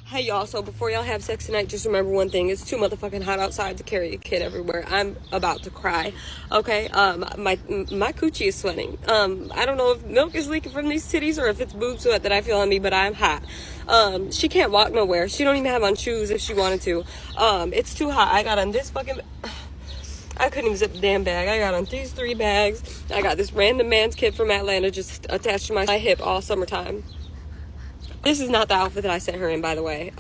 Hey y'all, so before y'all have sex tonight, just remember one thing. It's too motherfucking hot outside to carry a kid everywhere. I'm about to cry. Okay, my coochie is sweating. I don't know if milk is leaking from these titties or if it's boob sweat that I feel on me, but I'm hot. She can't walk nowhere. She don't even have on shoes if she wanted to. It's too hot. I got on this fucking... I couldn't even zip the damn bag. I got on these 3 bags. I got this random man's kit from Atlanta just attached to my hip all summertime. This is not the outfit that I sent her in, by the way.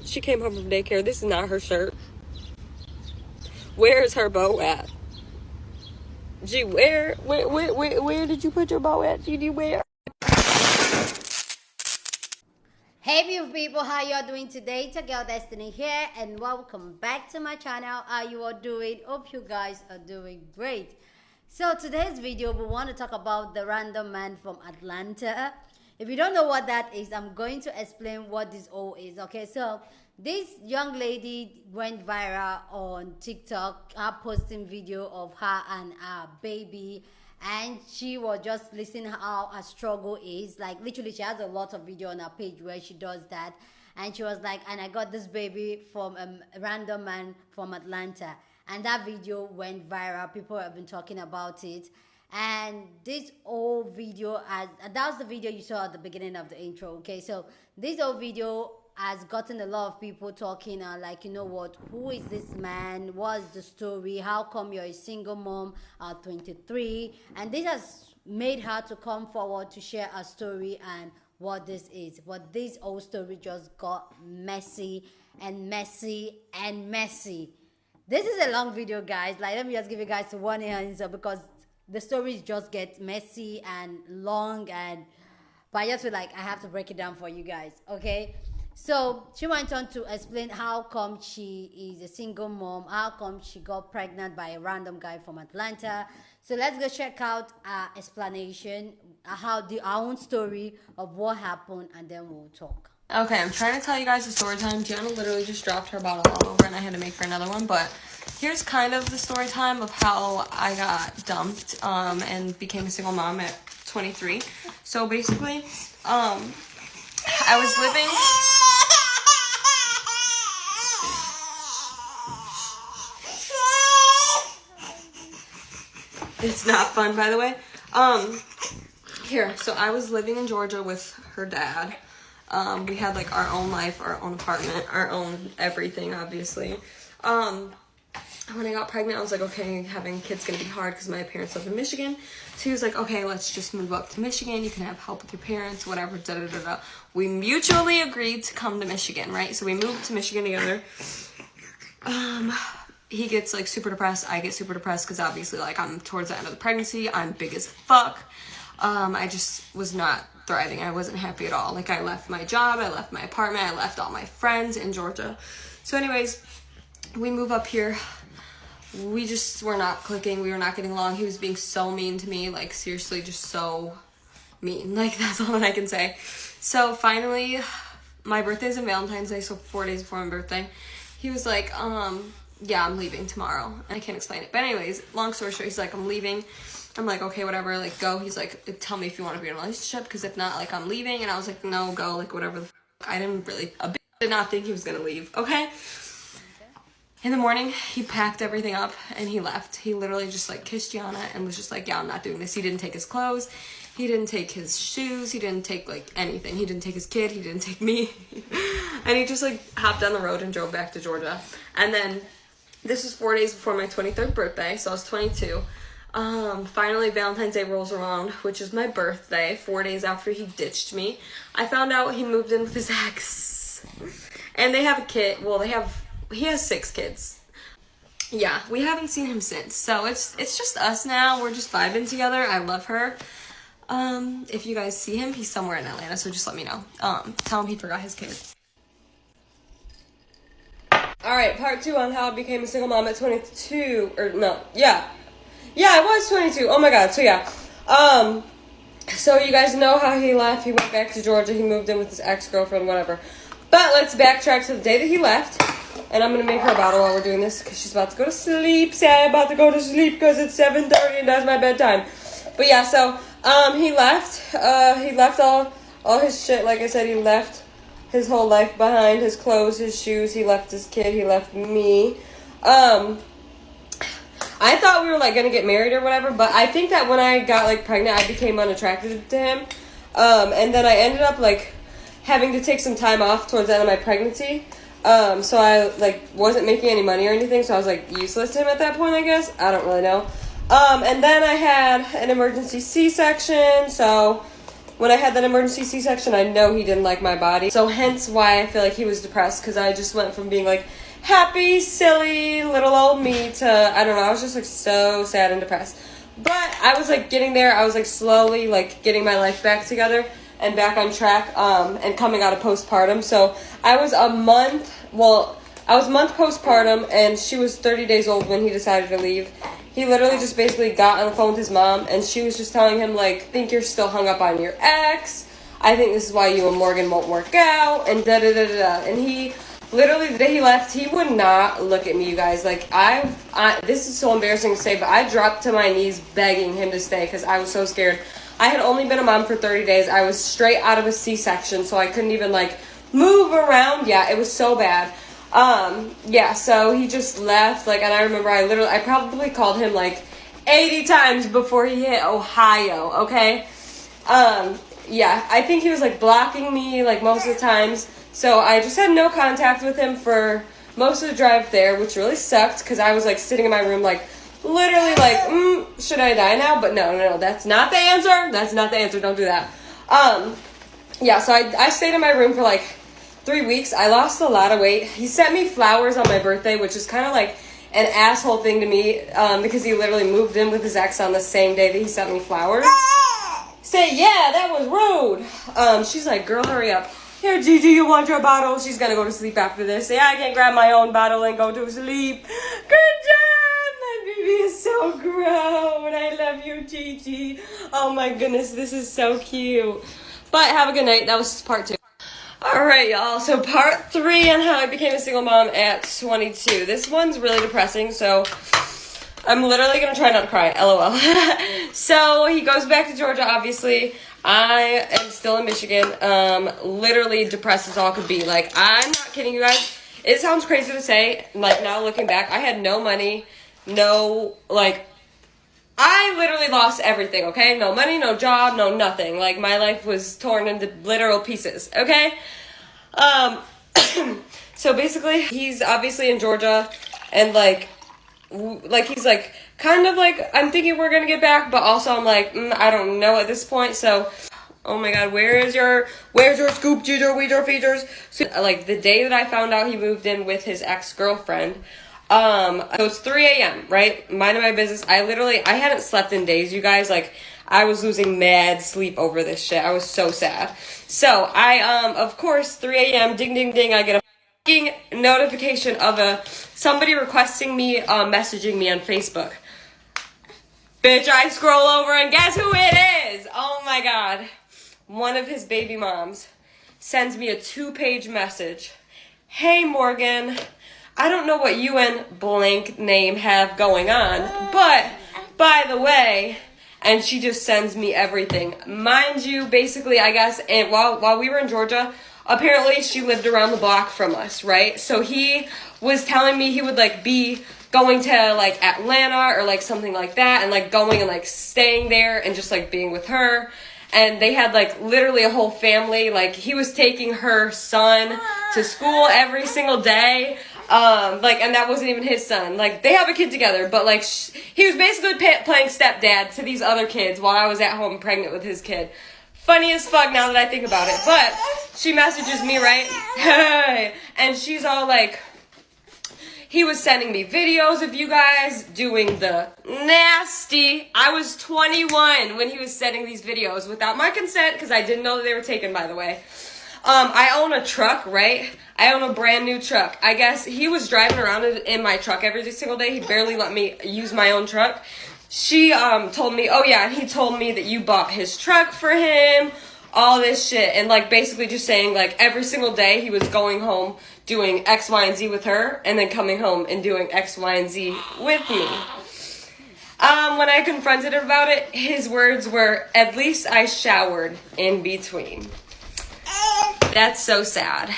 She came home from daycare. This is not her shirt. Where is her bow at? Gee, where did you put your bow at, Gigi? Where? Hey beautiful people, how y'all doing today? It's your girl Destiny here and welcome back to my channel. How you all doing? Hope you guys are doing great. So today's video we want to talk about the random man from Atlanta. If you don't know what that is, I'm going to explain what this all is. Okay, so this young lady went viral on TikTok, her posting video of her and her baby, and she was just listening how her struggle is. Like literally she has a lot of video on her page where she does that, and she was like, and I got this baby from a random man from Atlanta, and that video went viral. People have been talking about it. And this whole video, that was the video you saw at the beginning of the intro. Okay, so this whole video has gotten a lot of people talking, like, you know what, who is this man, what's the story, how come you're a single mom at 23? And this has made her to come forward to share her story and what this is. But this whole story just got messy and messy and messy. This is a long video, guys. Like, let me just give you guys one answer because the stories just get messy and long, but I just feel like I have to break it down for you guys. Okay, so she went on to explain how come she is a single mom, how come she got pregnant by a random guy from Atlanta. So let's go check out her explanation, our own story of what happened, and then we'll talk. Okay, I'm trying to tell you guys the story time. Gianna literally just dropped her bottle all over and I had to make her another one, but here's kind of the story time of how I got dumped and became a single mom at 23. So basically, I was living... It's not fun, by the way. So I was living in Georgia with her dad. We had like our own life, our own apartment, our own everything, obviously. When I got pregnant, I was like, okay, having kids gonna be hard because my parents live in Michigan. So he was like, okay, let's just move up to Michigan. You can have help with your parents, whatever, da-da-da-da. We mutually agreed to come to Michigan, right? So we moved to Michigan together. He gets like super depressed. I get super depressed because obviously like I'm towards the end of the pregnancy. I'm big as fuck. I just was not thriving. I wasn't happy at all. Like I left my job, I left my apartment, I left all my friends in Georgia. So anyways, we move up here. We just were not clicking. We were not getting along. He was being so mean to me. Like seriously, just so mean. Like that's all that I can say. So finally, my birthday's on Valentine's Day, so 4 days before my birthday, he was like, yeah, I'm leaving tomorrow. And I can't explain it. But anyways, long story short, he's like, I'm leaving. I'm like, okay, whatever, like, go. He's like, tell me if you want to be in a relationship, because if not, like, I'm leaving. And I was like, no, go, like, whatever the I did not think he was going to leave, okay? In the morning, he packed everything up, and he left. He literally just, like, kissed Gianna and was just like, yeah, I'm not doing this. He didn't take his clothes. He didn't take his shoes. He didn't take, like, anything. He didn't take his kid. He didn't take me. And he just, like, hopped on the road and drove back to Georgia. And then this was 4 days before my 23rd birthday, so I was 22. Finally Valentine's Day rolls around, which is my birthday, 4 days after he ditched me. I found out he moved in with his ex. And they have a kid. Well, he has 6 kids. Yeah, we haven't seen him since. So it's just us now. We're just vibing together. I love her. If you guys see him, he's somewhere in Atlanta, so just let me know. Tell him he forgot his kid. Alright, part 2 on how I became a single mom at 22. Yeah, I was 22. Oh my god. So yeah. So you guys know how he left. He went back to Georgia. He moved in with his ex-girlfriend, whatever. But let's backtrack to the day that he left. And I'm going to make her a bottle while we're doing this because she's about to go to sleep. Say I'm about to go to sleep because it's 7:30 and that's my bedtime. But yeah, so he left. He left all his shit. Like I said, he left his whole life behind, his clothes, his shoes. He left his kid. He left me. I thought we were like gonna get married or whatever, but I think that when I got like pregnant, I became unattracted to him. And then I ended up like having to take some time off towards the end of my pregnancy. So I like wasn't making any money or anything, so I was like useless to him at that point, I guess. I don't really know. And then I had an emergency C-section, so when I had that emergency C-section, I know he didn't like my body. So hence why I feel like he was depressed, because I just went from being like happy, silly, little old me to, I don't know, I was just like so sad and depressed. But I was like getting there. I was like slowly like getting my life back together and back on track, and coming out of postpartum. So I was a month postpartum, and she was 30 days old when he decided to leave. He literally just basically got on the phone with his mom, and she was just telling him, like, think you're still hung up on your ex. I think this is why you and Morgan won't work out, and da-da-da-da-da. And he, literally, the day he left, he would not look at me, you guys. Like, I this is so embarrassing to say, but I dropped to my knees begging him to stay because I was so scared. I had only been a mom for 30 days. I was straight out of a C-section, so I couldn't even, like, move around. Yeah, it was so bad. Yeah, so he just left, like, and I remember I probably called him, like, 80 times before he hit Ohio, okay? Yeah, I think he was, like, blocking me, like, most of the times, so I just had no contact with him for most of the drive there, which really sucked, because I was, like, sitting in my room, like, literally, like, should I die now? But no, that's not the answer. That's not the answer. Don't do that. Yeah, so I stayed in my room for, like, 3 weeks. I lost a lot of weight. He sent me flowers on my birthday, which is kind of like an asshole thing to me, because he literally moved in with his ex on the same day that he sent me flowers. Say, yeah, that was rude. She's like, girl, hurry up. Here, Gigi, you want your bottle? She's gonna go to sleep after this. Say, I can grab my own bottle and go to sleep. Good job! My baby is so grown. I love you, Gigi. Oh my goodness, this is so cute. But have a good night. That was just part 2. Alright, y'all, so part 3 on how I became a single mom at 22. This one's really depressing, so I'm literally going to try not to cry, lol. So, he goes back to Georgia, obviously. I am still in Michigan, literally depressed as all could be. Like, I'm not kidding you guys. It sounds crazy to say, like, now looking back, I had no money, I literally lost everything, okay? No money, no job, no nothing. Like, my life was torn into literal pieces, okay? So basically, he's obviously in Georgia, and, like, he's, like, kind of, like, I'm thinking we're gonna get back, but also I'm, like, I don't know at this point, so, oh my god, where's your scoop, Ginger, Weezer, features? So, like, the day that I found out he moved in with his ex-girlfriend, so it's 3 a.m., right? Minding my business. I hadn't slept in days, you guys. Like, I was losing mad sleep over this shit. I was so sad. So, of course, 3 a.m., ding, ding, ding, I get a fucking notification of somebody requesting me, messaging me on Facebook. Bitch, I scroll over and guess who it is? Oh my god. One of his baby moms sends me a 2-page message. Hey, Morgan. I don't know what you and blank name have going on, but, by the way, and she just sends me everything. Mind you, basically, I guess, and while we were in Georgia, apparently she lived around the block from us, right? So he was telling me he would, like, be going to, like, Atlanta or, like, something like that, and, like, going and, like, staying there and just, like, being with her. And they had, like, literally a whole family. Like, he was taking her son to school every single day. And that wasn't even his son. Like, they have a kid together, but, like, he was basically playing stepdad to these other kids while I was at home pregnant with his kid. Funny as fuck now that I think about it. But she messages me, right? Hey! And she's all like, he was sending me videos of you guys doing the nasty. I was 21 when he was sending these videos without my consent, because I didn't know that they were taken, by the way. I own a truck, right? I own a brand new truck. I guess he was driving around in my truck every single day. He barely let me use my own truck. She told me, oh yeah, and he told me that you bought his truck for him, all this shit. And, like, basically just saying, like, every single day he was going home doing X, Y, and Z with her, and then coming home and doing X, Y, and Z with me. When I confronted him about it, his words were, at least I showered in between. That's so sad.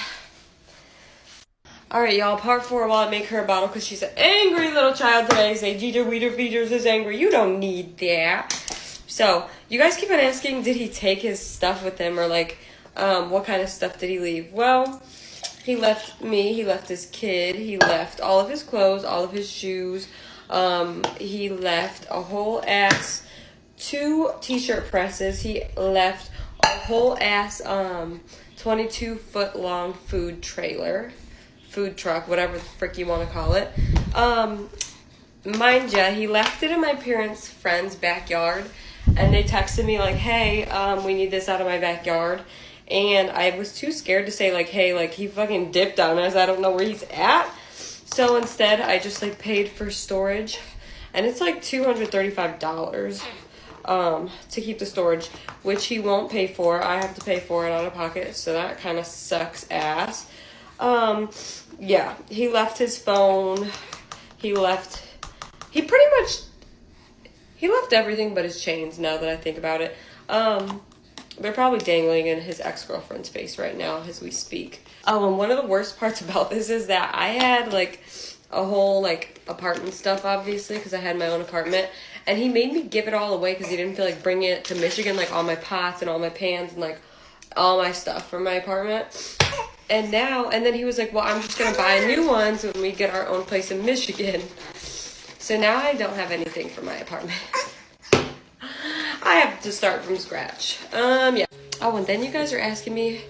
Alright, y'all, part 4 while I make her a bottle because she's an angry little child today. Say, Jeter Weeder Feeders is angry. You don't need that. So, you guys keep on asking, did he take his stuff with him, or like, what kind of stuff did he leave? Well, he left me, he left his kid, he left all of his clothes, all of his shoes. He left a whole ass 2 t-shirt presses. He left a whole ass 22-foot long food truck, whatever the frick you want to call it. Mind ya, he left it in my parents' friend's backyard, and they texted me like, hey, we need this out of my backyard. And I was too scared to say like, hey, like, he fucking dipped on us, I don't know where he's at. So instead, I just like paid for storage, and it's like $235 to keep the storage, which he won't pay for. I have to pay for it out of pocket, so that kind of sucks ass. Yeah, he left his phone. He left everything but his chains, now that I think about it. They're probably dangling in his ex-girlfriend's face right now as we speak. Oh, and one of the worst parts about this is that I had like a whole like apartment stuff, obviously, because I had my own apartment, and he made me give it all away because he didn't feel like bringing it to Michigan, like all my pots and all my pans and like all my stuff from my apartment. And then he was like, well, I'm just gonna buy new ones when we get our own place in Michigan. So now I don't have anything for my apartment. I have to start from scratch. Yeah. Oh, and then you guys are asking me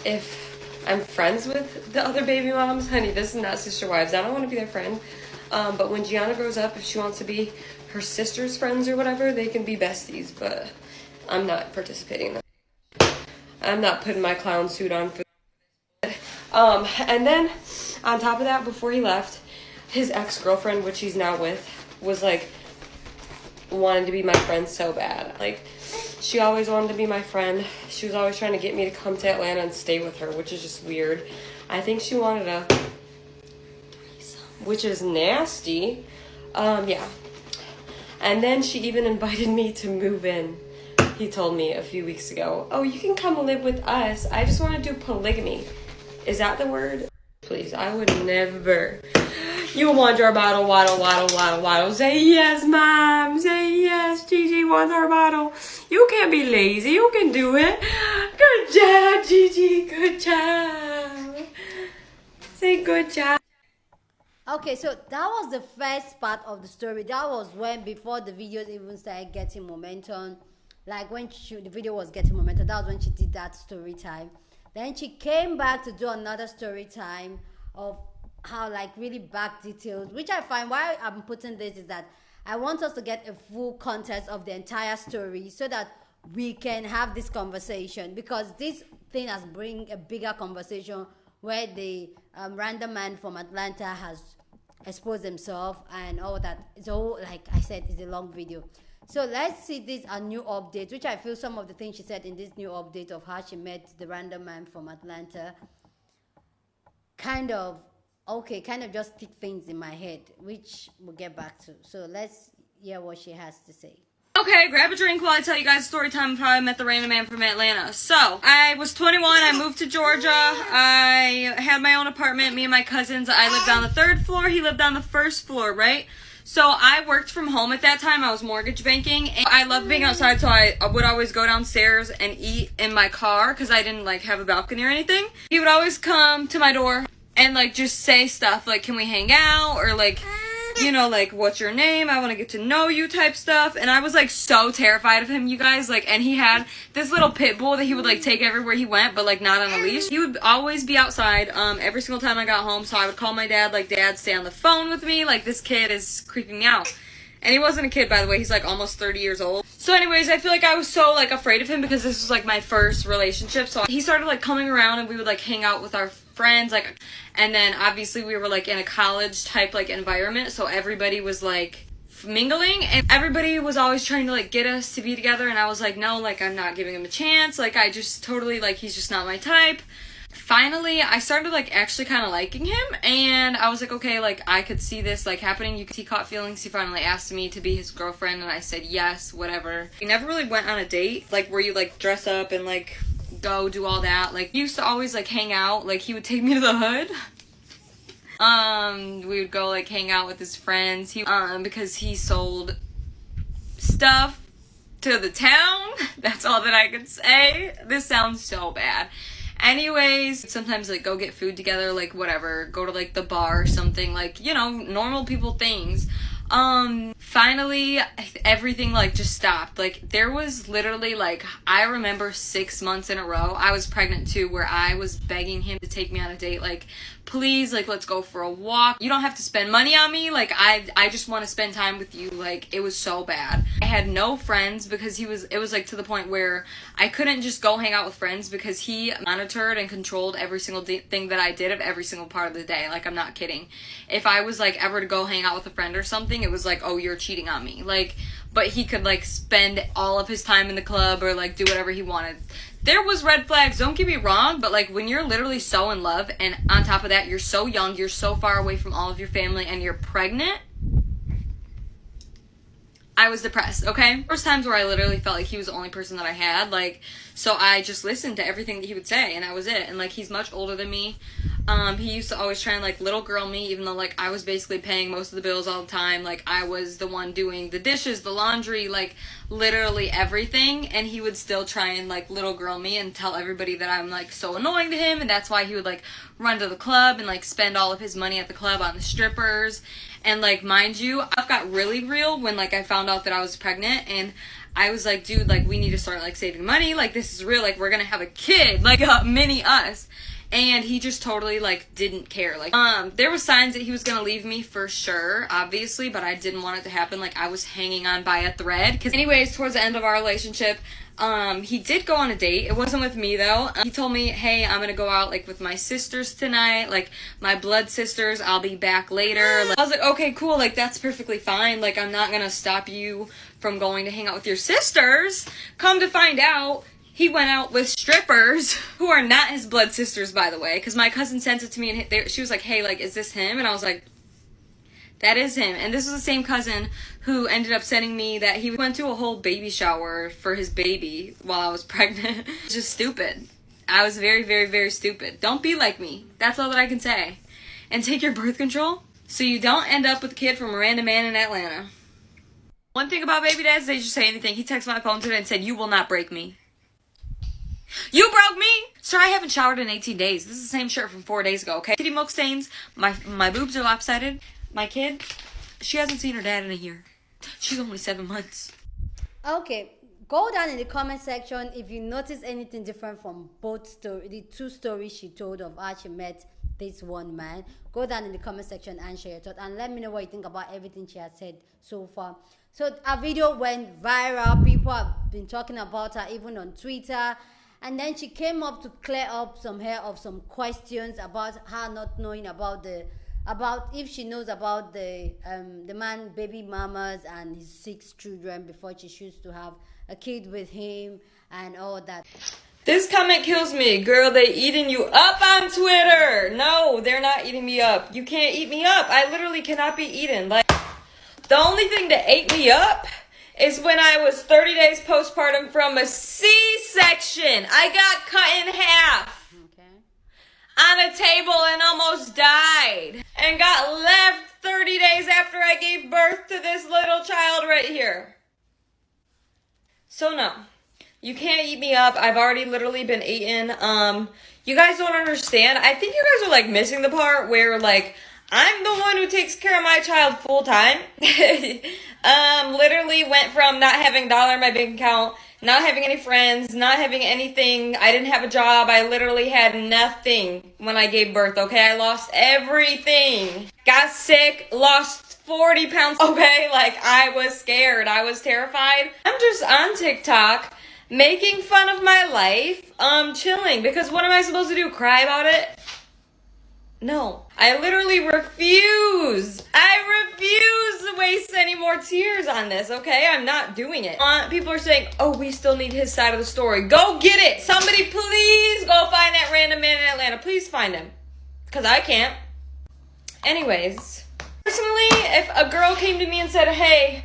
if I'm friends with the other baby moms. Honey, this is not sister wives. I don't want to be their friend. But when Gianna grows up, if she wants to be her sister's friends or whatever, they can be besties. But I'm not participating in that. I'm not putting my clown suit on for and then on top of that, before he left, his ex-girlfriend, which he's now with, was like wanted to be my friend so bad. Like, she always wanted to be my friend. She was always trying to get me to come to Atlanta and stay with her, which is just weird. I think she wanted a threesome, which is nasty. Yeah. And then she even invited me to move in. He told me a few weeks ago, oh, you can come live with us. I just want to do polygamy. Is that the word? Please, I would never. You want your bottle, waddle, waddle, waddle, waddle. Say yes, Mom. Say yes, Gigi wants her bottle. You can't be lazy. You can do it. Good job, Gigi. Good job. Say good job. Okay, so that was the first part of the story. That was when, before the videos even started getting momentum, like when the video was getting momentum, that was when she did that story time. Then she came back to do another story time of how, like, really back details, which I find, why I'm putting this is that I want us to get a full context of the entire story so that we can have this conversation, because this thing has bring a bigger conversation where the random man from Atlanta has exposed himself and all that. So, like I said, it's a long video. So let's see this a new update, which I feel some of the things she said in this new update of how she met the random man from Atlanta kind of just stick things in my head, which we'll get back to. So let's hear what she has to say. Okay, grab a drink while I tell you guys a story time of how I met the random man from Atlanta. So, I was 21, I moved to Georgia, I had my own apartment, me and my cousins. I lived on the 3rd floor, he lived on the 1st floor, right? So I worked from home at that time. I was mortgage banking. And I loved being outside, so I would always go downstairs and eat in my car because I didn't like have a balcony or anything. He would always come to my door and like just say stuff like, can we hang out? Or like, you know, like, what's your name? I want to get to know you type stuff. And I was like so terrified of him, you guys. Like, and he had this little pit bull that he would like take everywhere he went, but like not on a leash. He would always be outside every single time I got home. So I would call my dad, like, Dad, stay on the phone with me. Like, this kid is creeping me out. And he wasn't a kid, by the way. He's like almost 30 years old. So anyways, I feel like I was so like afraid of him because this was like my first relationship. So he started like coming around and we would like hang out with our friends, like, and then obviously we were like in a college type like environment. So everybody was like mingling and everybody was always trying to like get us to be together. And I was like, no, like I'm not giving him a chance. Like I just totally like, he's just not my type. Finally, I started like actually kind of liking him, and I was like, okay, like I could see this like happening. He caught feelings. He finally asked me to be his girlfriend, and I said yes, whatever. We never really went on a date, like where you like dress up and like go do all that. Like, he used to always, like, hang out. Like, he would take me to the hood. We would go, like, hang out with his friends. Because he sold stuff to the town. That's all that I could say. This sounds so bad. Anyways, sometimes, like, go get food together, like, whatever. Go to, like, the bar or something. Like, you know, normal people things. Finally, everything, like, just stopped. Like, there was literally, like, I remember 6 months in a row, I was pregnant too, where I was begging him to take me on a date. Like, please, like, let's go for a walk. You don't have to spend money on me. Like, I just want to spend time with you. Like, it was so bad. I had no friends because it was, like, to the point where I couldn't just go hang out with friends because he monitored and controlled every single thing that I did of every single part of the day. Like, I'm not kidding. If I was, like, ever to go hang out with a friend or something, it was like, oh, you're cheating on me. Like, but he could, like, spend all of his time in the club or, like, do whatever he wanted. There was red flags, don't get me wrong, but, like, when you're literally so in love, and on top of that, you're so young, you're so far away from all of your family, and you're pregnant, I was depressed, okay? First times where I literally felt like he was the only person that I had, like, so I just listened to everything that he would say, and that was it. And, like, he's much older than me. He used to always try and, like, little girl me, even though, like, I was basically paying most of the bills all the time. Like, I was the one doing the dishes, the laundry, like, literally everything. And he would still try and, like, little girl me and tell everybody that I'm, like, so annoying to him. And that's why he would, like, run to the club and, like, spend all of his money at the club on the strippers. And, like, mind you, I've got really real when, like, I found out that I was pregnant. And I was like, dude, like, we need to start, like, saving money. Like, this is real. Like, we're gonna have a kid. Like, a mini us. And he just totally, like, didn't care. Like, there was signs that he was gonna leave me for sure, obviously, but I didn't want it to happen. Like, I was hanging on by a thread. Cause anyways, towards the end of our relationship, he did go on a date. It wasn't with me, though. He told me, hey, I'm gonna go out, like, with my sisters tonight. Like, my blood sisters. I'll be back later. Like, I was like, okay, cool. Like, that's perfectly fine. Like, I'm not gonna stop you from going to hang out with your sisters. Come to find out, he went out with strippers who are not his blood sisters, by the way, because my cousin sent it to me, and she was like, hey, like, is this him? And I was like, that is him. And this was the same cousin who ended up sending me that he went to a whole baby shower for his baby while I was pregnant. Just stupid. I was very, very, very stupid. Don't be like me. That's all that I can say. And take your birth control so you don't end up with a kid from a random man in Atlanta. One thing about baby dads, they just say anything. He texted my phone today and said, you will not break me. You broke me! Sir, I haven't showered in 18 days. This is the same shirt from 4 days ago, okay? Kitty milk stains. My boobs are lopsided. My kid, she hasn't seen her dad in a year. She's only 7 months. Okay, go down in the comment section if you notice anything different from the two stories she told of how she met this one man. Go down in the comment section and share your thoughts, and let me know what you think about everything she has said so far. So our video went viral. People have been talking about her even on Twitter. And then she came up to clear up some questions about her not knowing about if she knows about the man baby mamas and his 6 children before she chooses to have a kid with him and all that. This comment kills me. Girl, they eating you up on Twitter. No, they're not eating me up. You can't eat me up. I literally cannot be eaten. Like, the only thing that ate me up is when I was 30 days postpartum from a C-section. I got cut in half on a table and almost died. And got left 30 days after I gave birth to this little child right here. So no, you can't eat me up. I've already literally been eaten. You guys don't understand. I think you guys are, like, missing the part where, like, I'm the one who takes care of my child full time. Literally went from not having $1 in my bank account, not having any friends, not having anything. I didn't have a job. I literally had nothing when I gave birth, okay? I lost everything. Got sick, lost 40 pounds, okay? Like, I was scared. I was terrified. I'm just on TikTok making fun of my life, chilling. Because what am I supposed to do, cry about it? No, I literally refuse. I refuse to waste any more tears on this, okay? I'm not doing it. People are saying, oh, we still need his side of the story. Go get it. Somebody please go find that random man in Atlanta. Please find him. Because I can't. Anyways, personally, if a girl came to me and said, hey,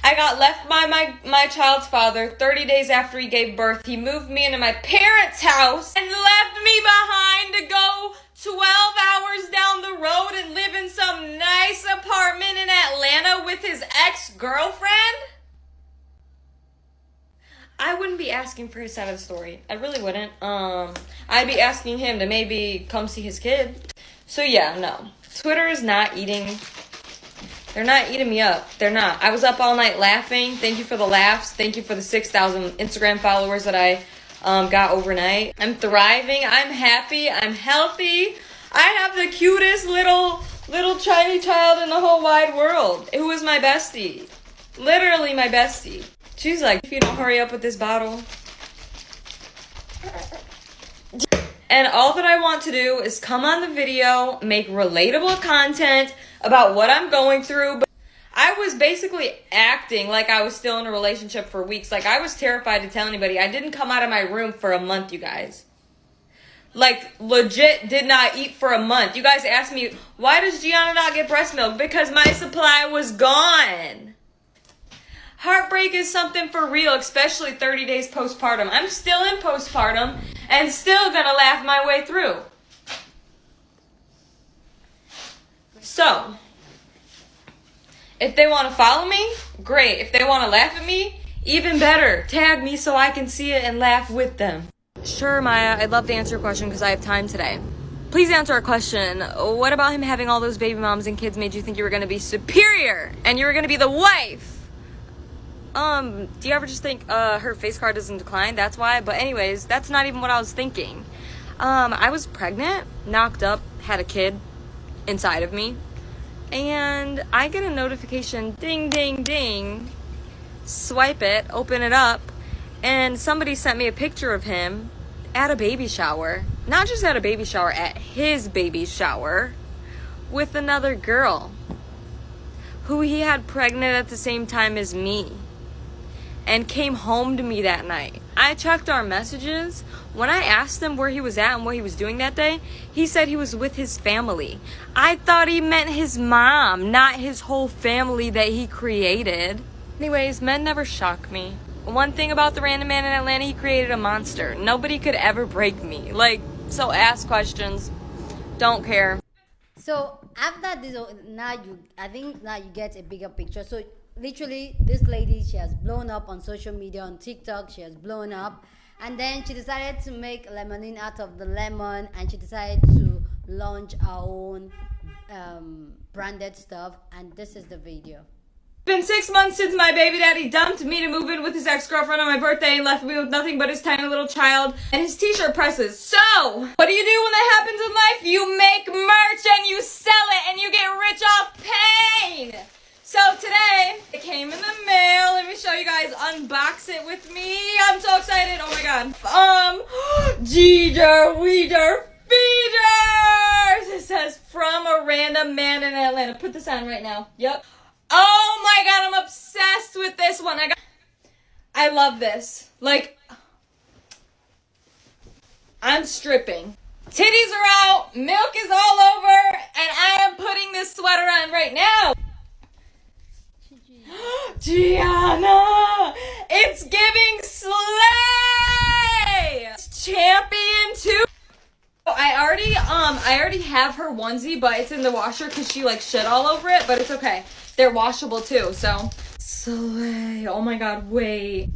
I got left by my child's father 30 days after he gave birth. He moved me into my parents' house and left me behind to go 12 hours down the road and live in some nice apartment in Atlanta with his ex-girlfriend. I wouldn't be asking for his side of the story. I really wouldn't. I'd be asking him to maybe come see his kid. So yeah, no. Twitter is not eating... They're not eating me up. They're not. I was up all night laughing. Thank you for the laughs. Thank you for the 6,000 Instagram followers that I got overnight. I'm thriving. I'm happy. I'm healthy. I have the cutest little tiny child in the whole wide world, who is my bestie. Literally my bestie. She's like, if you don't hurry up with this bottle. And all that I want to do is come on the video, make relatable content about what I'm going through. But I was basically acting like I was still in a relationship for weeks. Like, I was terrified to tell anybody. I didn't come out of my room for a month, you guys. Like, legit did not eat for a month. You guys asked me, why does Gianna not get breast milk? Because my supply was gone. Heartbreak is something for real, especially 30 days postpartum. I'm still in postpartum and still gonna laugh my way through. So, if they want to follow me, great. If they want to laugh at me, even better. Tag me so I can see it and laugh with them. Sure, Maya, I'd love to answer your question because I have time today. Please answer our question. What about him having all those baby moms and kids made you think you were going to be superior and you were going to be the wife? Do you ever just think her face card is in decline? That's why. But anyways, that's not even what I was thinking. I was pregnant, knocked up, had a kid inside of me, and I get a notification, ding, ding, ding. Swipe it, open it up, and somebody sent me a picture of him at a baby shower. Not just at a baby shower, at his baby shower with another girl who he had pregnant at the same time as me, and came home to me that night. I checked our messages. When I asked him where he was at and what he was doing that day, he said he was with his family. I thought he meant his mom, not his whole family that he created. Anyways, men never shock me. One thing about the random man in Atlanta, he created a monster. Nobody could ever break me. Like, so ask questions. Don't care. So after this, I think now you get a bigger picture. So literally, this lady, she has blown up on social media, on TikTok. She has blown up, and then she decided to make lemonade out of the lemon, and she decided to launch her own branded stuff. And this is the video. It's been 6 months since my baby daddy dumped me to move in with his ex-girlfriend on my birthday and left me with nothing but his tiny little child and his t-shirt presses. So, what do you do when that happens in life? You make merch and you sell it and you get rich off pain. So today, it came in the mail. Let me show you guys. Unbox it with me. I'm so excited. Oh my god. Jeter, Weeder, Feeders. It says from a random man in Atlanta. Put this on right now. Yep. Oh my god, I'm obsessed with this one. I love this. Like, I'm stripping. Titties are out, milk is all over, and I am putting this sweater on right now. Gianna! It's giving slay! Champion 2. I already have her onesie, but it's in the washer because she like shit all over it, but it's okay. They're washable too, so. Slay. Oh my god, wait.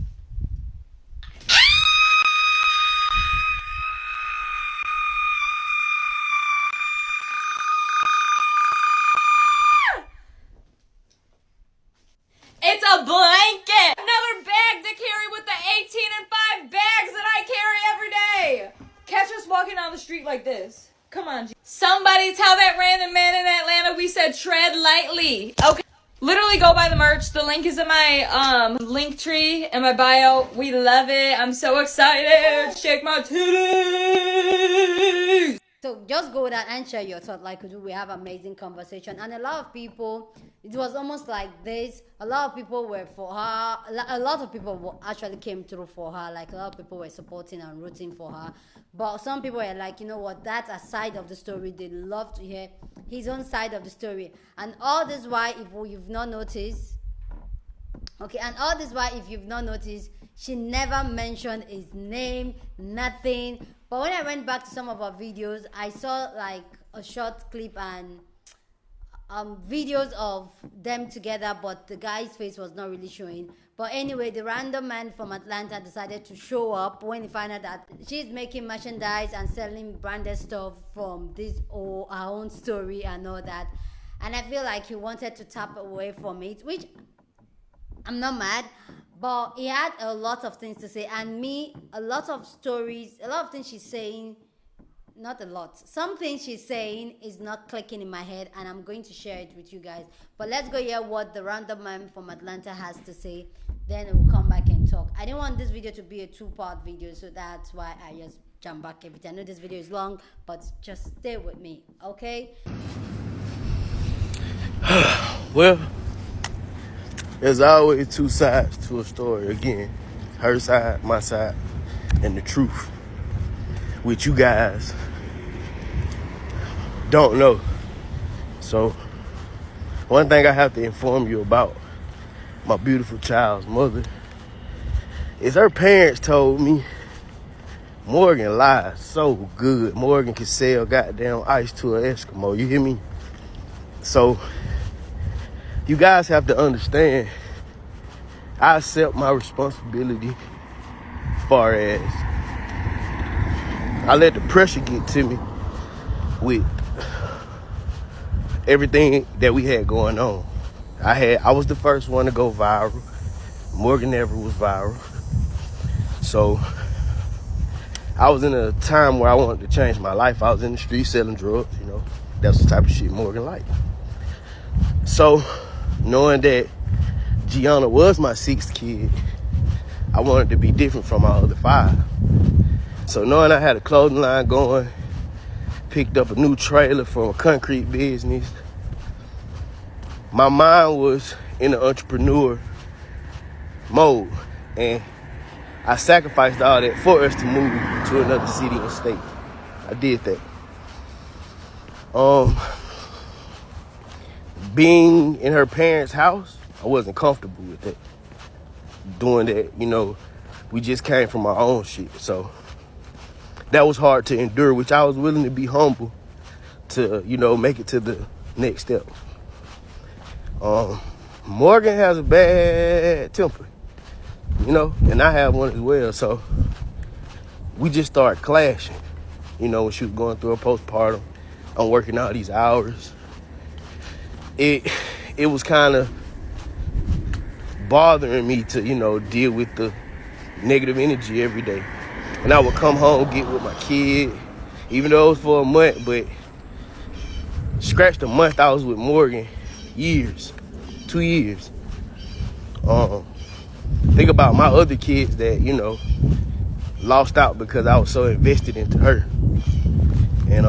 It's a blanket! Another bag to carry with the 18 and 5 bags that I carry every day! Catch us walking down the street like this. Come on, G. Somebody tell that random man in Atlanta we said tread lightly. Okay. Literally go buy the merch. The link is in my link tree in my bio. We love it. I'm so excited. Shake my titties. So just go there and share your thought. Like we have amazing conversation, and a lot of people, it was almost like this. A lot of people were for her. A lot of people actually came through for her. Like a lot of people were supporting and rooting for her. But some people were like, you know what? That's a side of the story. They love to hear his own side of the story. And all this why, if you've not noticed, Okay, and all this while, if you've not noticed, she never mentioned his name, nothing. But when I went back to some of our videos, I saw like a short clip and videos of them together, but the guy's face was not really showing. But anyway, the random man from Atlanta decided to show up when he found out that she's making merchandise and selling branded stuff from this or her own story and all that. And I feel like he wanted to tap away from it, which I'm not mad, but he had a lot of things to say, and me, a lot of stories, a lot of things she's saying, not a lot. Some things she's saying is not clicking in my head, and I'm going to share it with you guys. But let's go hear what the random man from Atlanta has to say. Then we'll come back and talk. I didn't want this video to be a two-part video, so that's why I just jump back every time. I know this video is long, but just stay with me, okay? Well, there's always two sides to a story. Again, her side, my side, and the truth, which you guys don't know. So, one thing I have to inform you about my beautiful child's mother is her parents told me Morgan lies so good. Morgan can sell goddamn ice to an Eskimo. You hear me? So, you guys have to understand, I accept my responsibility as far as I let the pressure get to me with everything that we had going on. I was the first one to go viral. Morgan never was viral. So I was in a time where I wanted to change my life. I was in the street selling drugs, you know. That's the type of shit Morgan liked. So knowing that Gianna was my sixth kid, I wanted to be different from my other five. So knowing I had a clothing line going, picked up a new trailer from a concrete business, my mind was in the entrepreneur mode, and I sacrificed all that for us to move to another city and state. I did that. Being in her parents' house, I wasn't comfortable with that. Doing that, you know, we just came from our own shit. So that was hard to endure, which I was willing to be humble to, you know, make it to the next step. Morgan has a bad temper, you know, and I have one as well. So we just started clashing, you know, when she was going through her postpartum. I'm working all these hours. It was kind of bothering me to, you know, deal with the negative energy every day. And I would come home, get with my kid, even though it was for a month, but scratch the month I was with Morgan, years, 2 years. Think about my other kids that, you know, lost out because I was so invested into her. And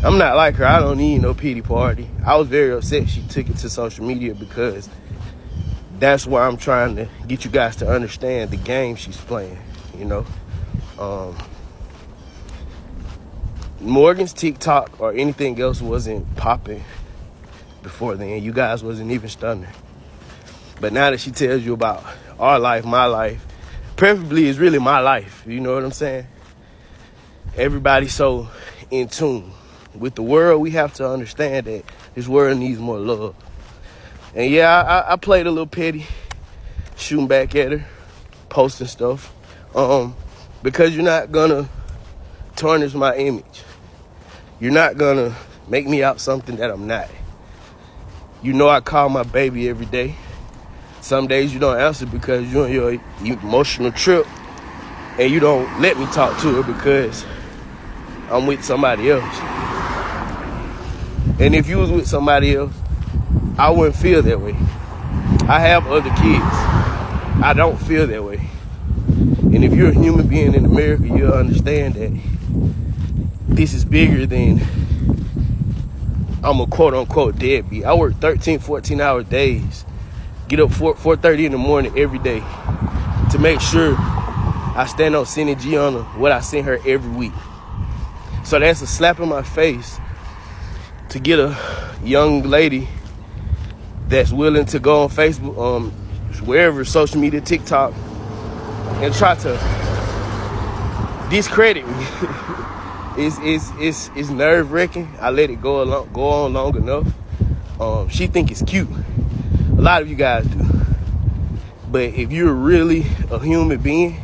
I'm not like her. I don't need no pity party. I was very upset she took it to social media because that's where I'm trying to get you guys to understand the game she's playing, you know. Morgan's TikTok or anything else wasn't popping before then. You guys wasn't even stunning. But now that she tells you about our life, my life, preferably is really my life, you know what I'm saying? Everybody's so in tune. With the world, we have to understand that this world needs more love. And yeah, I played a little petty, shooting back at her, posting stuff, because you're not gonna tarnish my image. You're not gonna make me out something that I'm not. You know I call my baby every day. Some days you don't answer because you're on your emotional trip and you don't let me talk to her because I'm with somebody else. And if you was with somebody else, I wouldn't feel that way. I have other kids. I don't feel that way. And if you're a human being in America, you'll understand that this is bigger than I'm a quote-unquote deadbeat. I work 13, 14-hour days. Get up 4:30 in the morning every day to make sure I stand on sending Gianna what I send her every week. So that's a slap in my face to get a young lady that's willing to go on Facebook, wherever, social media, TikTok, and try to discredit me. It's nerve-wracking. I let it go on long enough. She think it's cute. A lot of you guys do. But if you're really a human being,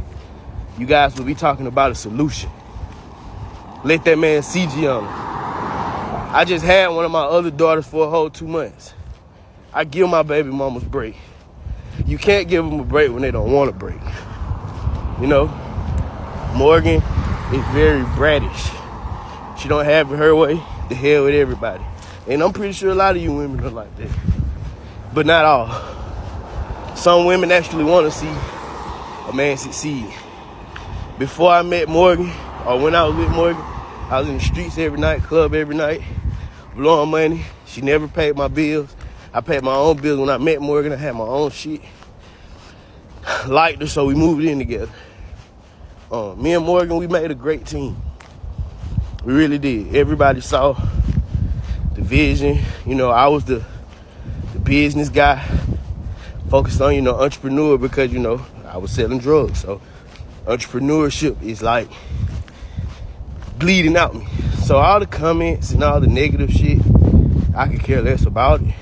you guys will be talking about a solution. Let that man CG on her. I just had one of my other daughters for a whole 2 months. I give my baby mamas a break. You can't give them a break when they don't want a break. You know, Morgan is very brattish. She don't have it her way. The hell with everybody. And I'm pretty sure a lot of you women are like that. But not all. Some women actually want to see a man succeed. Before I met Morgan, or when I was with Morgan, I was in the streets every night, club every night, blowing money. She never paid my bills. I paid my own bills. When I met Morgan, I had my own shit. Liked her, so we moved in together. Me and Morgan, we made a great team. We really did. Everybody saw the vision. You know, I was the business guy, focused on, entrepreneur, because, I was selling drugs. So entrepreneurship is like bleeding out me. So all the comments and all the negative shit, I could care less about it,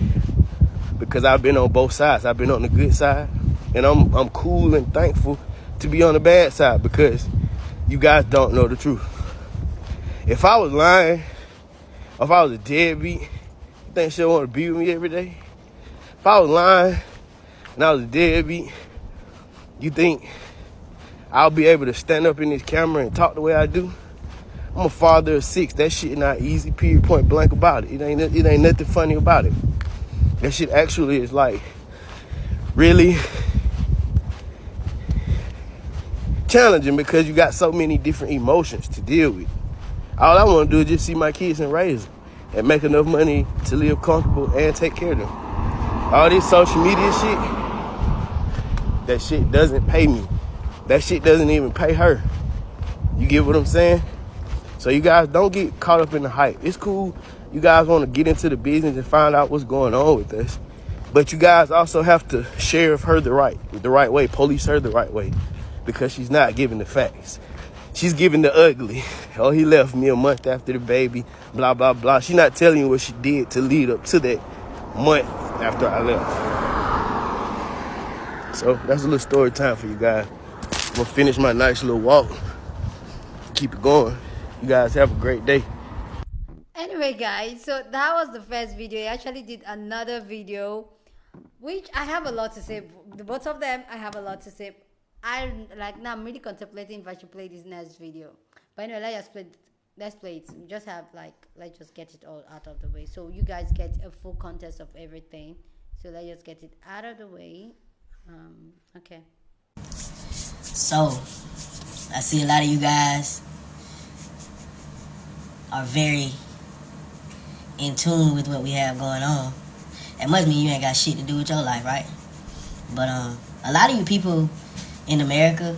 because I've been on both sides. I've been on the good side, and I'm cool and thankful to be on the bad side, because you guys don't know the truth. If I was lying, if I was a deadbeat, you think she'll want to be with me every day? If I was lying and I was a deadbeat, you think I'll be able to stand up in this camera and talk the way I do? I'm a father of 6. That shit not easy, period, point blank about it. It ain't nothing funny about it. That shit actually is like really challenging, because you got so many different emotions to deal with. All I want to do is just see my kids and raise them and make enough money to live comfortable and take care of them. All this social media shit, that shit doesn't pay me. That shit doesn't even pay her. You get what I'm saying? So you guys don't get caught up in the hype. It's cool. You guys want to get into the business and find out what's going on with us. But you guys also have to sheriff her the right way, police her the right way, because she's not giving the facts. She's giving the ugly. Oh, he left me a month after the baby, blah, blah, blah. She's not telling you what she did to lead up to that month after I left. So that's a little story time for you guys. I'm going to finish my nice little walk. Keep it going. You guys have a great day. Anyway, guys, so that was the first video. I actually did another video, which I have a lot to say. The both of them, I have a lot to say. I'm really contemplating if I should play this next video. But anyway, let's play it. We just have let's just get it all out of the way, so you guys get a full context of everything. So let's just get it out of the way. Okay. So I see a lot of you guys are very in tune with what we have going on. It must mean you ain't got shit to do with your life, right? But a lot of you people in America,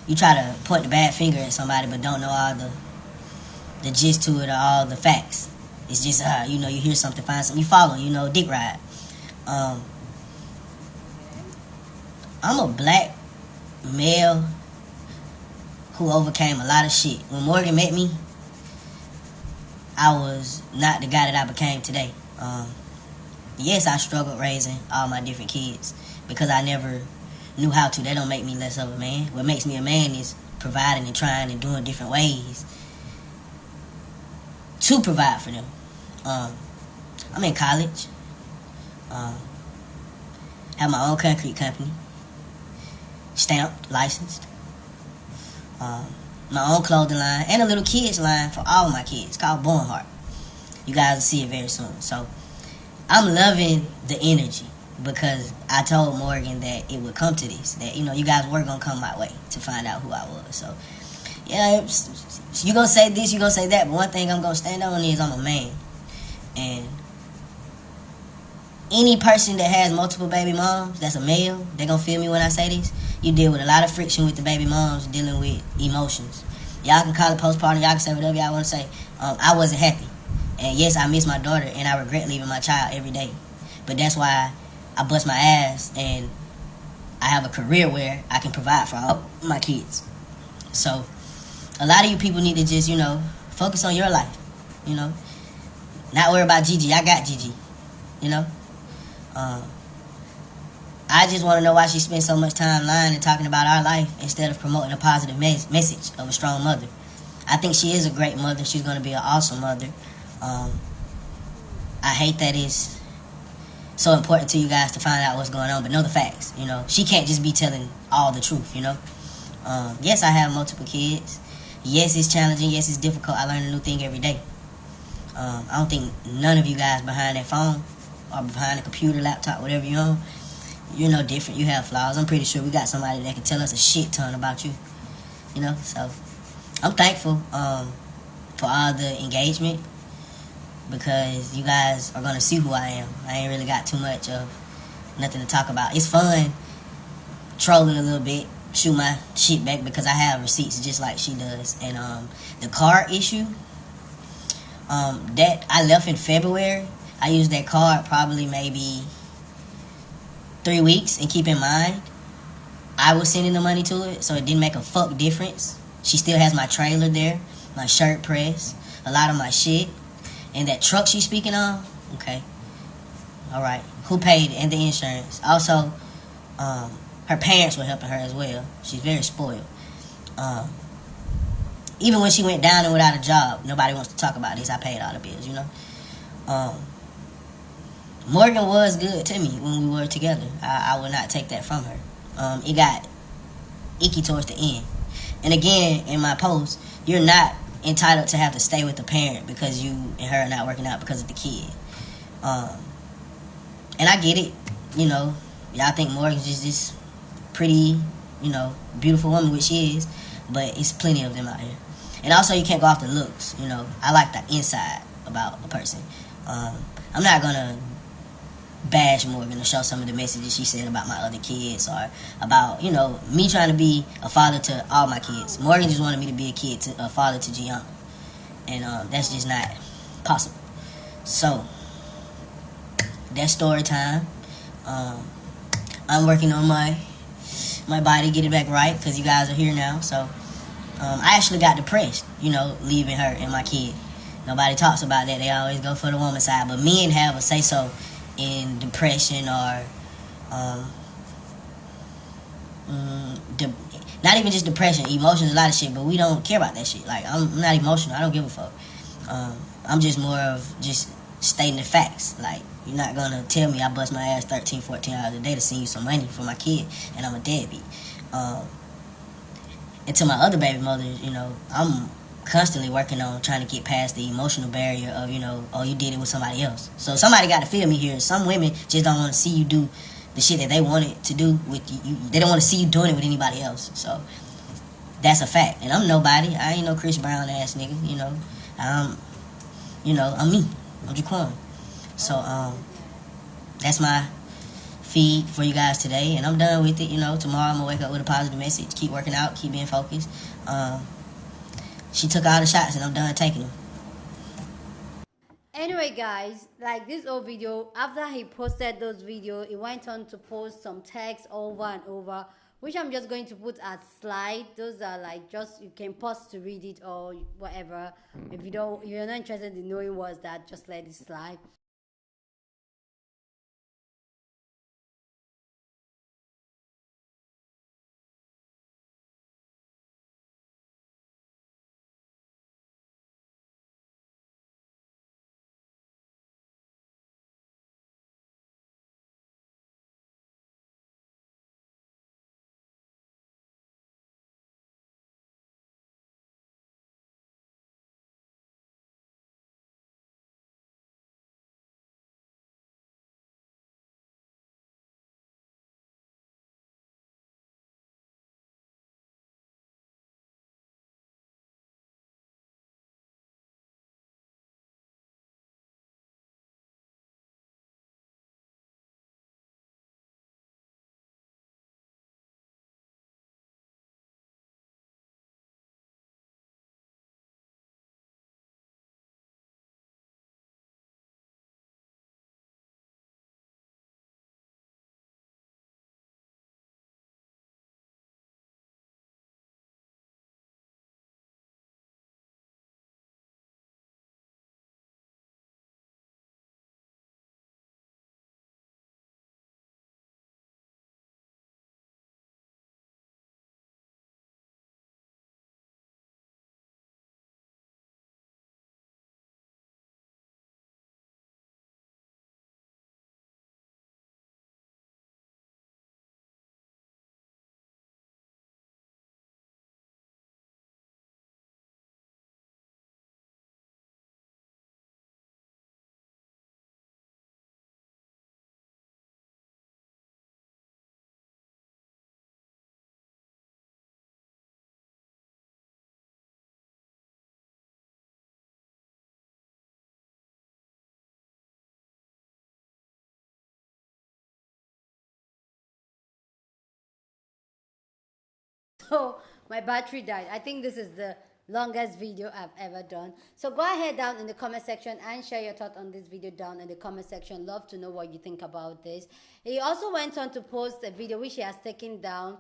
you try to point the bad finger at somebody but don't know all the gist to it or all the facts. It's just, you hear something, find something, you follow, dick ride. I'm a black male who overcame a lot of shit. When Morgan met me, I was not the guy that I became today. Yes, I struggled raising all my different kids because I never knew how to. That don't make me less of a man. What makes me a man is providing and trying and doing different ways to provide for them. I'm in college. Have my own concrete company. Stamped, licensed. My own clothing line and a little kids line for all my kids called Born Heart. You guys will see it very soon. So I'm loving the energy, because I told Morgan that it would come to this, that you guys were gonna come my way to find out who I was. So yeah, you gonna say this, you gonna say that, but one thing I'm gonna stand on is I'm a man. And any person that has multiple baby moms, that's a male, they gonna feel me when I say this. You deal with a lot of friction with the baby moms dealing with emotions. Y'all can call it postpartum, y'all can say whatever y'all want to say. I wasn't happy. And yes, I miss my daughter, and I regret leaving my child every day. But that's why I bust my ass and I have a career where I can provide for all my kids. So a lot of you people need to just, focus on your life, not worry about Gigi. I got Gigi, I just want to know why she spends so much time lying and talking about our life instead of promoting a positive message of a strong mother. I think she is a great mother. She's going to be an awesome mother. I hate that it's so important to you guys to find out what's going on, but know the facts. She can't just be telling all the truth. Yes, I have multiple kids. Yes, it's challenging. Yes, it's difficult. I learn a new thing every day. I don't think none of you guys behind that phone or behind the computer, laptop, whatever you're on, you're no different. You have flaws. I'm pretty sure we got somebody that can tell us a shit ton about you. So I'm thankful for all the engagement, because you guys are going to see who I am. I ain't really got too much of nothing to talk about. It's fun trolling a little bit, shoot my shit back, because I have receipts just like she does. And the car issue, that I left in February. I used that card probably maybe 3 weeks, and keep in mind, I was sending the money to it, so it didn't make a fuck difference. She still has my trailer there, my shirt press, a lot of my shit, and that truck she's speaking on. Okay, all right, who paid it? And the insurance. Also, her parents were helping her as well. She's very spoiled. Even when she went down and without a job, nobody wants to talk about this. I paid all the bills, Morgan was good to me when we were together. I would not take that from her. It got icky towards the end. And again, in my post, you're not entitled to have to stay with the parent because you and her are not working out because of the kid. And I get it. Y'all think Morgan's just this pretty, beautiful woman, which she is, but it's plenty of them out here. And also, you can't go off the looks. I like the inside about a person. I'm not gonna bash Morgan or show some of the messages she said about my other kids, or about me trying to be a father to all my kids. Morgan just wanted me to be a father to Gianna, and that's just not possible. So that's story time. I'm working on my body, get it back right, because you guys are here now. So I actually got depressed, leaving her and my kid. Nobody talks about that. They always go for the woman's side, but men have a say so in depression, or not even just depression, emotions, a lot of shit, but we don't care about that shit. Like, I'm not emotional. I don't give a fuck. I'm just more of just stating the facts. Like, you're not gonna tell me I bust my ass 13, 14 hours a day to send you some money for my kid and I'm a deadbeat. And to my other baby mothers, I'm constantly working on trying to get past the emotional barrier of, oh, you did it with somebody else. So somebody got to feel me here. Some women just don't want to see you do the shit that they wanted to do with you. They don't want to see you doing it with anybody else. So that's a fact. And I'm nobody. I ain't no Chris Brown ass nigga, I'm me. I'm Jaquan. So that's my feed for you guys today, and I'm done with it. Tomorrow I'm gonna wake up with a positive message. Keep working out, keep being focused. She took all the shots, and I'm done taking them. Anyway, guys, like this old video, after he posted those videos, he went on to post some text over and over, which I'm just going to put as slide. Those are like, just, you can pause to read it or whatever. If you're not interested in knowing what's that, just let it slide. So my battery died. I think this is the longest video I've ever done. So go ahead down in the comment section and share your thought on this video down in the comment section. Love to know what you think about this. He also went on to post a video which he has taken down.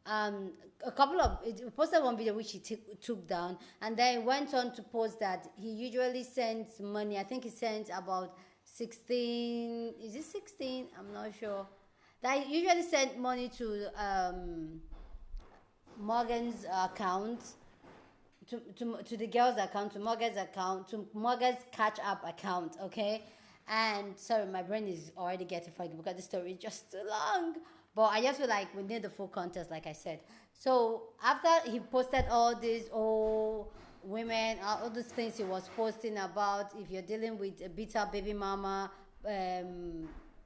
He posted one video which he took down, and then went on to post that he usually sends money. I think he sends about 16, is it 16? I'm not sure. That he usually send money to Morgan's account, to the girl's account, to Morgan's account, to Morgan's Catch Up account, okay? And sorry, my brain is already getting foggy because the story is just too long. But I just feel like we need the full context, like I said. So after he posted all these women, all these things he was posting about, if you're dealing with a bitter baby mama,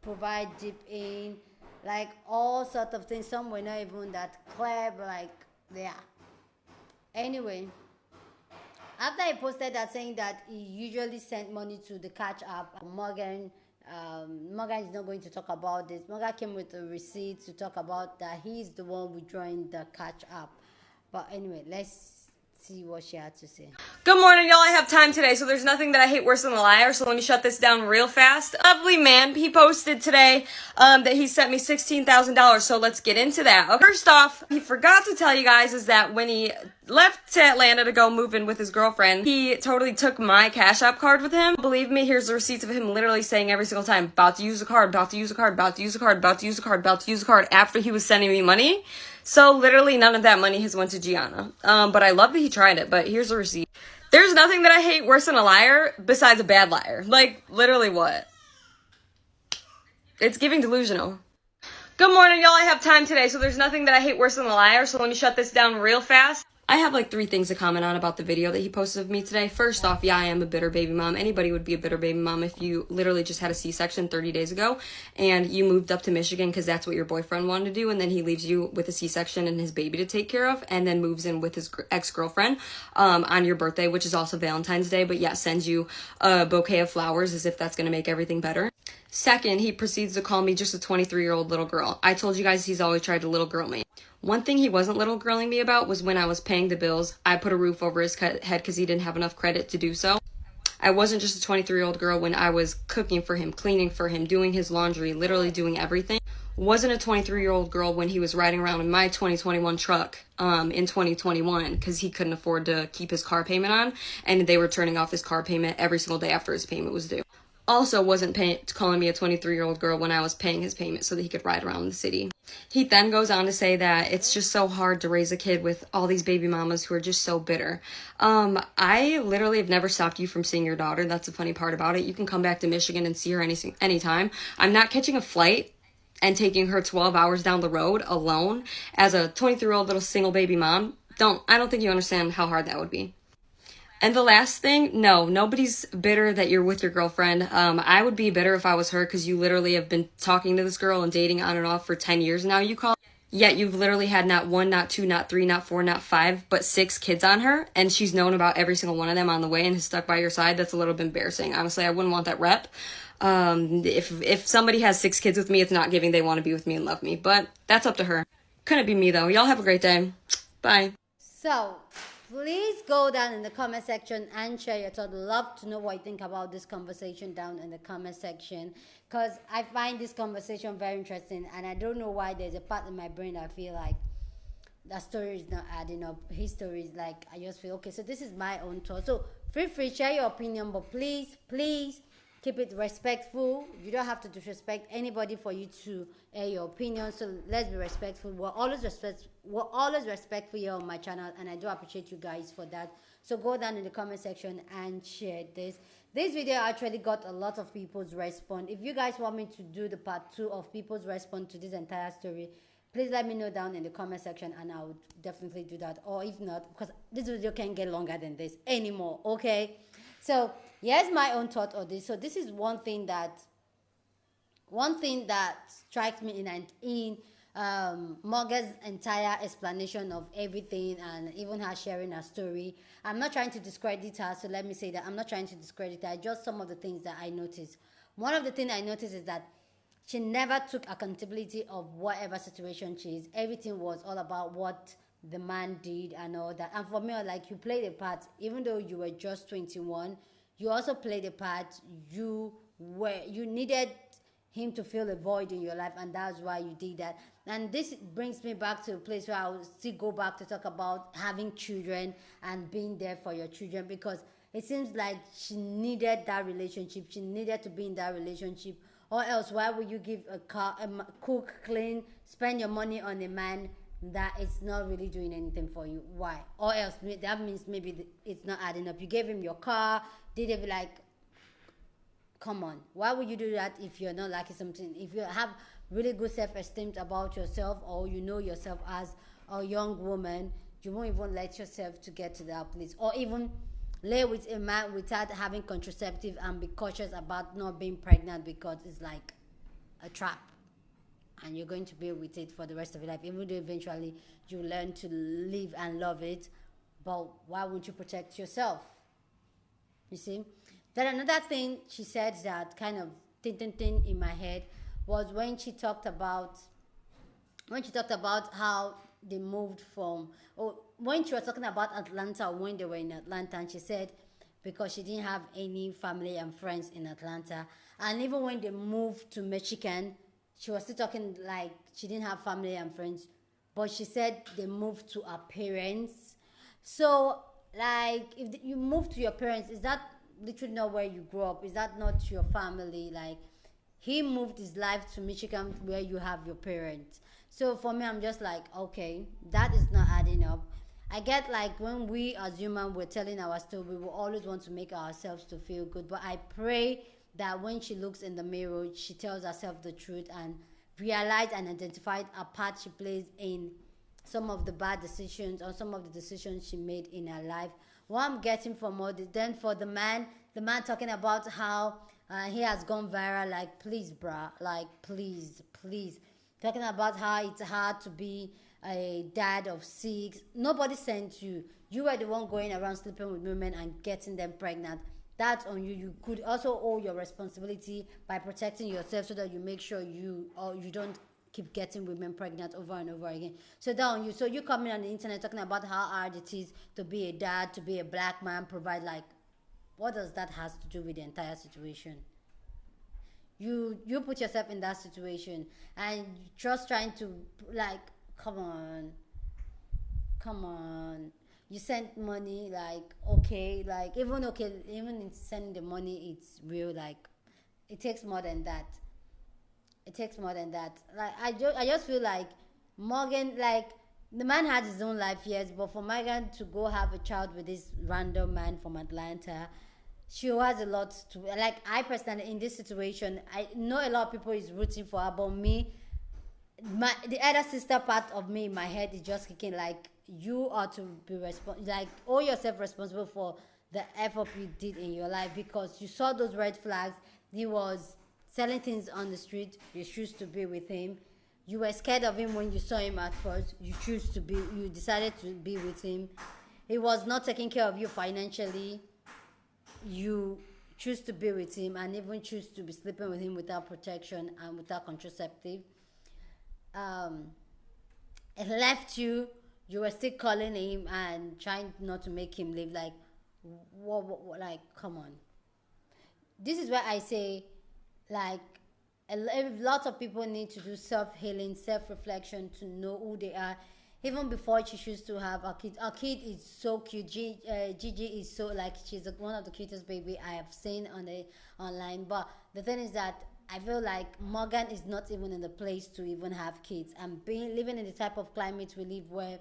provide deep in, like all sorts of things. Some were not even that clear, but like, yeah. Anyway, after he posted that saying that he usually sent money to the Catch Up, Morgan is not going to talk about this. Morgan came with a receipt to talk about that he's the one withdrawing the Catch Up. But anyway, let's see what she had to say. Good morning, y'all. I have time today, so there's nothing that I hate worse than a liar, so let me shut this down real fast. Lovely man, he posted today that he sent me $16,000, so let's get into that. Okay. First off, he forgot to tell you guys is that when he left to Atlanta to go move in with his girlfriend, he totally took my Cash App card with him. Believe me, here's the receipts of him literally saying every single time, about to use the card, about to use the card, about to use the card, about to use the card, about to use the card, after he was sending me money. So literally none of that money has went to Gianna. But I love that he tried it, but here's the receipt. There's nothing that I hate worse than a liar besides a bad liar. Like, literally what? It's giving delusional. Good morning, y'all. I have time today, so there's nothing that I hate worse than a liar, so let me shut this down real fast. I have like 3 things to comment on about the video that he posted of me today. First off, yeah, I am a bitter baby mom. Anybody would be a bitter baby mom if you literally just had a C-section 30 days ago and you moved up to Michigan because that's what your boyfriend wanted to do, and then he leaves you with a C-section and his baby to take care of, and then moves in with his ex-girlfriend on your birthday, which is also Valentine's Day, but yeah, sends you a bouquet of flowers as if that's going to make everything better. Second, he proceeds to call me just a 23-year-old little girl. I told you guys he's always tried to little girl me. One thing he wasn't little girling me about was when I was paying the bills, I put a roof over his head because he didn't have enough credit to do so. I wasn't just a 23-year-old girl when I was cooking for him, cleaning for him, doing his laundry, literally doing everything. Wasn't a 23-year-old girl when he was riding around in my 2021 truck in 2021 because he couldn't afford to keep his car payment on, and they were turning off his car payment every single day after his payment was due. Also wasn't calling me a 23-year-old girl when I was paying his payment so that he could ride around the city. He then goes on to say that it's just so hard to raise a kid with all these baby mamas who are just so bitter. I literally have never stopped you from seeing your daughter. That's the funny part about it. You can come back to Michigan and see her anytime. I'm not catching a flight and taking her 12 hours down the road alone as a 23-year-old little single baby mom. I don't think you understand how hard that would be. And the last thing, no, nobody's bitter that you're with your girlfriend. I would be bitter if I was her because you literally have been talking to this girl and dating on and off for 10 years now, you call. Yet you've literally had not 1, not 2, not 3, not 4, not 5, but 6 kids on her. And she's known about every single one of them on the way and has stuck by your side. That's a little bit embarrassing. Honestly, I wouldn't want that rep. If somebody has 6 kids with me, it's not giving they want to be with me and love me. But that's up to her. Couldn't be me, though. Y'all have a great day. Bye. So, please go down in the comment section and share your thoughts. Love to know what you think about this conversation down in the comment section, because I find this conversation very interesting, and I don't know why there's a part in my brain that I feel like that story is not adding up. His story is like, I just feel, okay, so this is my own thought. So feel free, share your opinion, but please keep it respectful. You don't have to disrespect anybody for you to air your opinion. So let's be respectful. We're always respectful here on my channel, and I do appreciate you guys for that. So go down in the comment section and share this. This video actually got a lot of people's response. If you guys want me to do the part 2 of people's response to this entire story, please let me know down in the comment section, and I would definitely do that. Or if not, because this video can't get longer than this anymore, okay? So here's my own thought on this. So this is one thing that strikes me in Morgan's entire explanation of everything, and even her sharing her story. I'm not trying to discredit her, so let me say that I'm not trying to discredit her. Just some of the things that I noticed. One of the things I noticed is that she never took accountability of whatever situation she is. Everything was all about what the man did and all that. And for me, like, you played a part, even though you were just 21, you also played a part. You needed him to fill a void in your life, and that's why you did that. And this brings me back to a place where I will still go back to talk about having children and being there for your children, because it seems like she needed that relationship. She needed to be in that relationship, or else why would you give a car, cook, clean, spend your money on a man that it's not really doing anything for you? Why? Or else that means maybe it's not adding up. You gave him your car, did it, like, come on, why would you do that if you're not liking something? If you have really good self-esteem about yourself, or you know yourself as a young woman, you won't even let yourself to get to that place, or even lay with a man without having contraceptive and be cautious about not being pregnant, because it's like a trap and you're going to be with it for the rest of your life, even though eventually you learn to live and love it. But why won't you protect yourself? You see? Then another thing she said that kind of tin in my head was when she talked about how they moved from, or when she was talking about Atlanta, when they were in Atlanta, and she said because she didn't have any family and friends in Atlanta, and even when they moved to Michigan, she was still talking like she didn't have family and friends, but she said they moved to her parents. So, like, if you move to your parents, is that literally not where you grew up? Is that not your family? Like, he moved his life to Michigan where you have your parents. So for me, I'm just like, okay, that is not adding up. I get, like, when we as humans we're telling our story, we will always want to make ourselves to feel good. But I pray that when she looks in the mirror, she tells herself the truth and realize and identify a part she plays in some of the bad decisions or some of the decisions she made in her life. What I'm getting from all this, then for the man talking about how he has gone viral, like, please, bruh, like, please, talking about how it's hard to be a dad of 6. Nobody sent you. You were the one going around sleeping with women and getting them pregnant. That's on you. You could also owe your responsibility by protecting yourself so that you make sure you don't keep getting women pregnant over and over again. So that on you. So you coming on the internet talking about how hard it is to be a dad, to be a black man, provide, like, what does that has to do with the entire situation? You put yourself in that situation and just trying to, like, come on. You send money, like, okay, like, even in sending the money, it's real, like, it takes more than that. Like, I just feel like Morgan, like, the man had his own life, yes, but for Morgan to go have a child with this random man from Atlanta, she has a lot to, like, I personally, in this situation, I know a lot of people is rooting for her, but me, the other sister part of me in my head is just kicking, like, you are to be like, owe yourself responsible for the effort you did in your life, because you saw those red flags. He was selling things on the street. You choose to be with him. You were scared of him when you saw him at first. You decided to be with him. He was not taking care of you financially. You choose to be with him and even choose to be sleeping with him without protection and without contraceptive. It left you. You were still calling him and trying not to make him live. Like, what, like, come on. This is where I say, like, a lot of people need to do self-healing, self-reflection to know who they are, even before she chooses to have a kid. Our kid is so cute. Gigi is so, like, she's one of the cutest baby I have seen online. But the thing is that I feel like Morgan is not even in the place to even have kids. And living in the type of climate we live where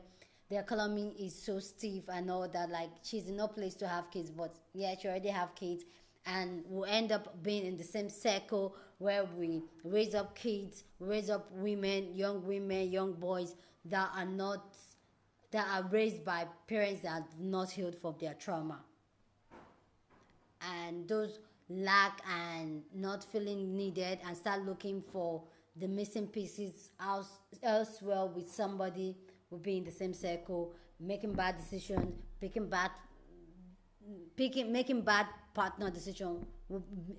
the economy is so stiff and all that, like, she's in no place to have kids. But yeah, she already have kids, and we'll end up being in the same circle where we raise up kids, raise up women, young boys that are raised by parents that are not healed from their trauma. And those lack and not feeling needed and start looking for the missing pieces elsewhere with somebody, will be in the same circle, making bad decisions, making bad partner decision.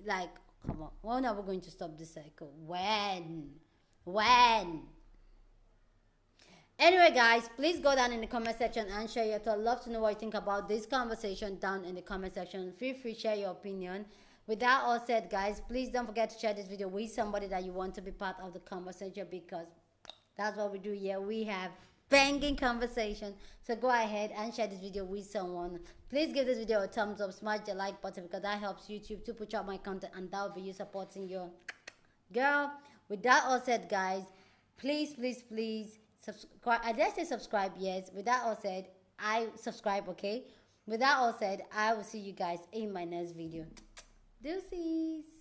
Like, come on, when are we going to stop this cycle? When? Anyway, guys, please go down in the comment section and share your thoughts. Love to know what you think about this conversation down in the comment section. Feel free to share your opinion. With that all said, guys, please don't forget to share this video with somebody that you want to be part of the conversation, because that's what we do here. We have banging conversation. So go ahead and share this video with someone. Please give this video a thumbs up, smash the like button, because that helps YouTube to push out my content, and that will be you supporting your girl. With that all said, guys, please subscribe. I dare say subscribe, yes. With that all said, I subscribe, okay? With that all said, I will see you guys in my next video. Deuces.